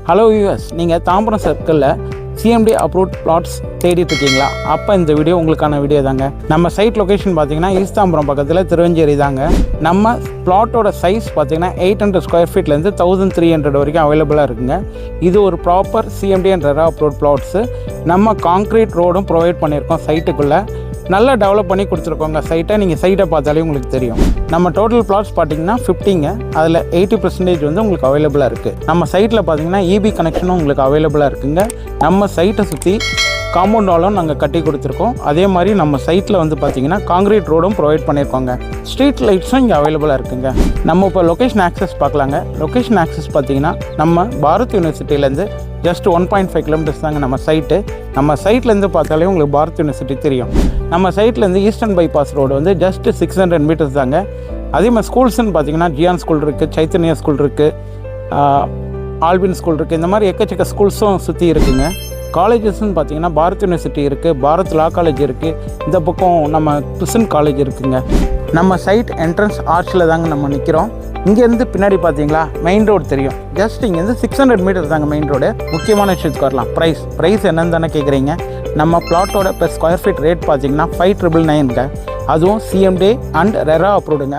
Hello viewers, நீங்கள் தாம்பரம் சர்க்கிளில் CMD approved plots தேடிட்டு இருக்கீங்களா? அப்போ இந்த வீடியோ உங்களுக்கான வீடியோ தாங்க. நம்ம சைட் லொக்கேஷன் பார்த்தீங்கன்னா ஈஸ்ட் தாம்பரம் பக்கத்தில் திருவஞ்சேரி தாங்க. நம்ம பிளாட்டோட சைஸ் பார்த்தீங்கன்னா 800 ஸ்கொயர் ஃபீட்லேருந்து 1300 வரைக்கும் அவைலபிளாக இருக்குங்க. இது ஒரு proper CMD and RERA approved plots. நம்ம காங்க்ரீட் ரோடும் ப்ரொவைட் பண்ணியிருக்கோம். சைட்டுக்குள்ளே நல்லா டெவலப் பண்ணி கொடுத்துருக்கோங்க. சைட்டை நீங்கள் சைட்டை பார்த்தாலே உங்களுக்கு தெரியும். நம்ம டோட்டல் பிளாட்ஸ் பார்த்தீங்கன்னா 50ங்க. அதில் 80% வந்து உங்களுக்கு அவைலபிளாக இருக்குது. நம்ம சைட்டில் பார்த்தீங்கன்னா இபி கனெக்ஷனும் உங்களுக்கு அவைலபிளாக இருக்குங்க. நம்ம சைட்டை சுற்றி காம்பவுண்ட் வாலும் நாங்கள் கட்டி கொடுத்துருக்கோம். அதே மாதிரி நம்ம சைட்டில் வந்து பார்த்திங்கன்னா காங்க்ரீட் ரோடும் ப்ரொவைட் பண்ணியிருக்கோங்க. ஸ்ட்ரீட் லைட்ஸும் இங்கே அவைலபிளாக இருக்குங்க. நம்ம இப்போ லொக்கேஷன் ஆக்சஸ் பார்க்கலாங்க. லொக்கேஷன் ஆக்சஸ் பார்த்திங்கன்னா நம்ம பாரத் யூனிவர்சிட்டியிலேருந்து ஜஸ்ட் 1.5 கிலோமீட்டர்ஸ் தாங்க நம்ம சைட்டு. நம்ம சைட்லேருந்து பார்த்தாலே உங்களுக்கு பாரத் யூனிவர்சிட்டி தெரியும். நம்ம சைட்லேருந்து ஈஸ்டர்ன் பைபாஸ் ரோடு வந்து ஜஸ்ட் 600 மீட்டர்ஸ் தாங்க. அதே மாதிரி ஸ்கூல்ஸ்ன்னு பார்த்தீங்கன்னா ஜியான் ஸ்கூல் இருக்குது, சைத்தன்யா ஸ்கூல் இருக்குது, ஆல்பின் ஸ்கூல் இருக்குது. இந்த மாதிரி எக்கச்சக்க ஸ்கூல்ஸும் சுற்றி இருக்குங்க. காலேஜஸ்ன்னு பார்த்தீங்கன்னா பாரத் யூனிவர்சிட்டி இருக்குது, பாரத் லா காலேஜ் இருக்குது, இந்த பக்கம் நம்ம கிறிஸ்டன் காலேஜ் இருக்குதுங்க. நம்ம சைட் என்ட்ரன்ஸ் ஆர்ச்சில் தாங்க நம்ம நிற்கிறோம். இங்கேருந்து பின்னாடி பார்த்தீங்களா மெயின் ரோடு தெரியும். ஜஸ்ட் இங்கேருந்து 600 மீட்டர் தாங்க மெயின் ரோடு. முக்கியமான விஷயத்துக்கு வரலாம். ப்ரைஸ் என்னன்னு தானே கேட்குறீங்க? நம்ம பிளாட்டோட பெர் ஸ்கொயர் ஃபீட் ரேட் பார்த்தீங்கன்னா 5,999ங்க. அதுவும் சிஎம்டி அண்ட் ரெரா அப்ரூவ்டுங்க.